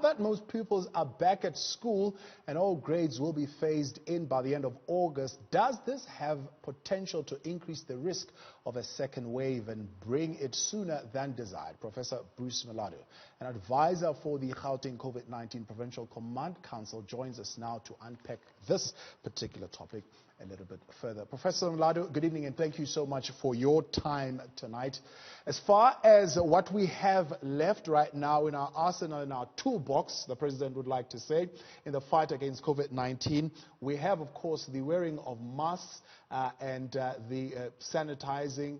That most pupils are back at school and all grades will be phased in by the end of August, does this have potential to increase the risk of a second wave and bring it sooner than desired? Professor Bruce Mellado, an advisor for the Gauteng COVID-19 Provincial Command Council, joins us now to unpack this particular topic a little bit further. Professor Mellado, good evening and thank you so much for your time tonight. As far as what we have left right now in our arsenal, in our toolbox, the President would like to say, in the fight against COVID-19, we have, of course, the wearing of masks and the sanitizing,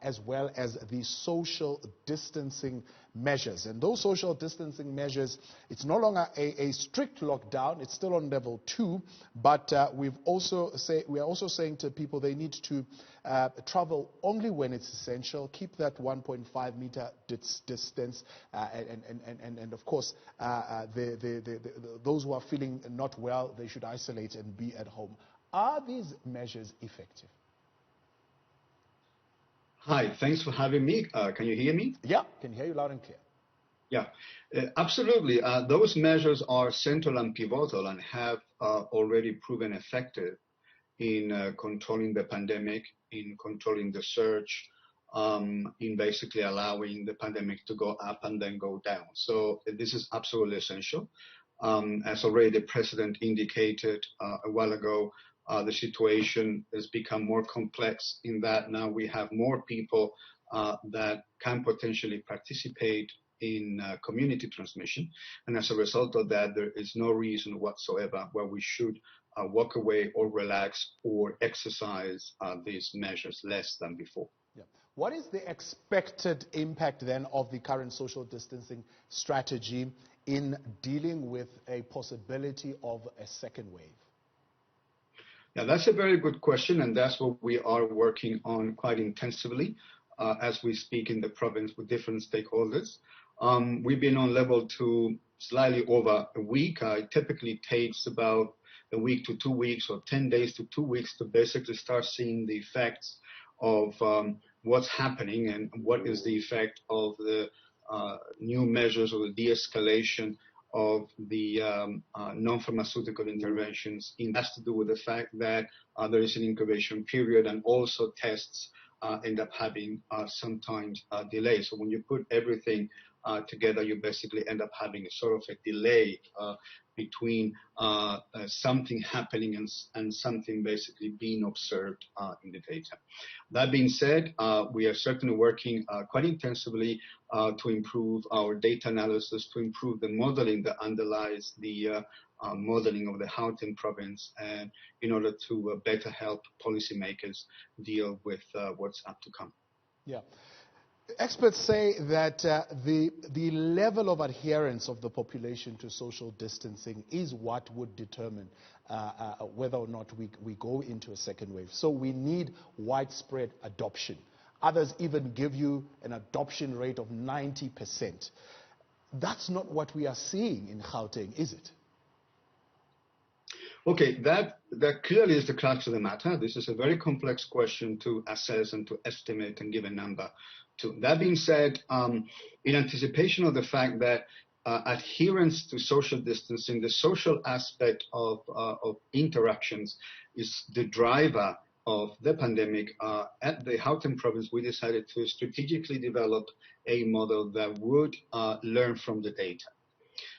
as well as the social distancing measures. And those social distancing measures, it's no longer a strict lockdown, it's still on level 2, but we are also saying to people they need to travel only when it's essential, keep that 1.5 meter distance, and of course, those who are feeling not well, they should isolate and be at home. Are these measures effective? Hi, thanks for having me. Can you hear me? Yeah, can hear you loud and clear. Yeah, absolutely. Those measures are central and pivotal and have already proven effective in controlling the pandemic, in controlling the surge, in basically allowing the pandemic to go up and then go down. So this is absolutely essential. As already the President indicated a while ago, the situation has become more complex in that now we have more people that can potentially participate in community transmission. And as a result of that, there is no reason whatsoever where we should walk away or relax or exercise these measures less than before. Yeah. What is the expected impact then of the current social distancing strategy in dealing with a possibility of a second wave? Yeah, that's a very good question, and that's what we are working on quite intensively as we speak in the province with different stakeholders. We've been on level 2 slightly over a week. It typically takes about a week to 2 weeks or 10 days to 2 weeks to basically start seeing the effects of what's happening and what is the effect of the new measures or the de-escalation of the non-pharmaceutical interventions. It has to do with the fact that there is an incubation period and also tests end up having sometimes delay. So when you put everything together, you basically end up having a sort of a delay between something happening and something basically being observed in the data. That being said, we are certainly working quite intensively to improve our data analysis, to improve the modeling that underlies the modeling of the Gauteng province, and in order to better help policymakers deal with what's up to come. Yeah. Experts say that the level of adherence of the population to social distancing is what would determine whether or not we go into a second wave. So we need widespread adoption. Others even give you an adoption rate of 90%. That's not what we are seeing in Gauteng, is it? Okay, that clearly is the crux of the matter. This is a very complex question to assess and to estimate and give a number to. That being said, in anticipation of the fact that adherence to social distancing, the social aspect of interactions is the driver of the pandemic, at the Gauteng province, we decided to strategically develop a model that would learn from the data.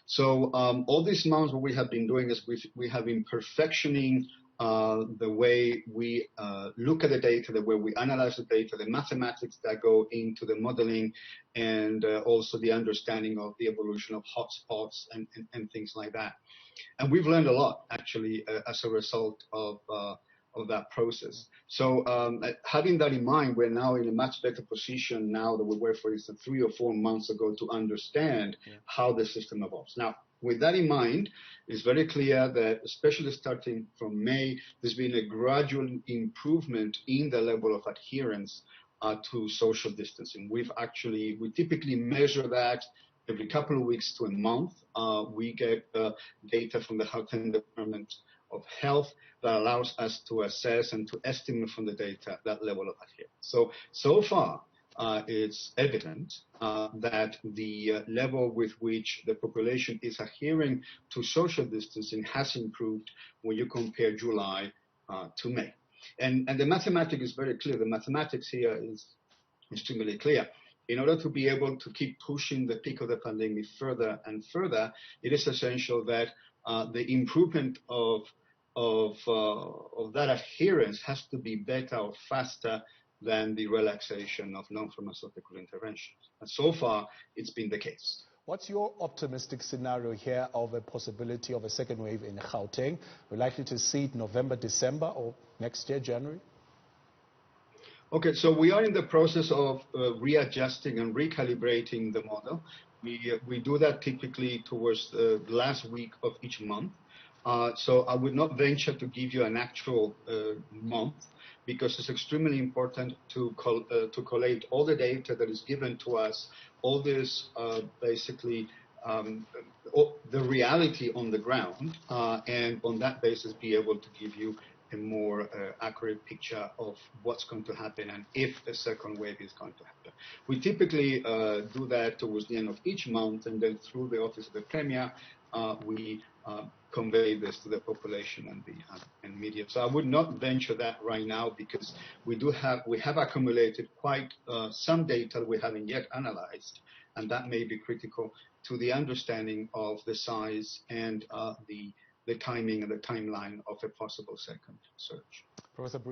So all these months, what we have been doing is we have been perfectioning the way we look at the data, the way we analyze the data, the mathematics that go into the modeling, and also the understanding of the evolution of hotspots and things like that. And we've learned a lot, actually, as a result of that process. So having that in mind, we're now in a much better position now than we were, for instance, 3 or 4 months ago to understand how the system evolves. Now, with that in mind, it's very clear that, especially starting from May, there's been a gradual improvement in the level of adherence to social distancing. We typically measure that every couple of weeks to a month. We get data from the Gauteng Department of Health that allows us to assess and to estimate from the data that level of adherence. So far, it's evident that the level with which the population is adhering to social distancing has improved when you compare July to May. And the mathematics is very clear. The mathematics here is extremely clear. In order to be able to keep pushing the peak of the pandemic further and further, it is essential that the improvement of that adherence has to be better or faster than the relaxation of non-pharmaceutical interventions. And so far, it's been the case. What's your optimistic scenario here of a possibility of a second wave in Gauteng? We're likely to see it November, December, or next year, January? Okay, so we are in the process of readjusting and recalibrating the model. We do that typically towards the last week of each month. So I would not venture to give you an actual month, because it's extremely important to collate all the data that is given to us, all this basically the reality on the ground, and on that basis be able to give you a more accurate picture of what's going to happen and if a second wave is going to happen. We typically do that towards the end of each month, and then through the Office of the Premier, we convey this to the population and media. So I would not venture that right now, because we have accumulated quite some data we haven't yet analyzed, and that may be critical to the understanding of the size and the timing and the timeline of a possible second surge. Professor Bruce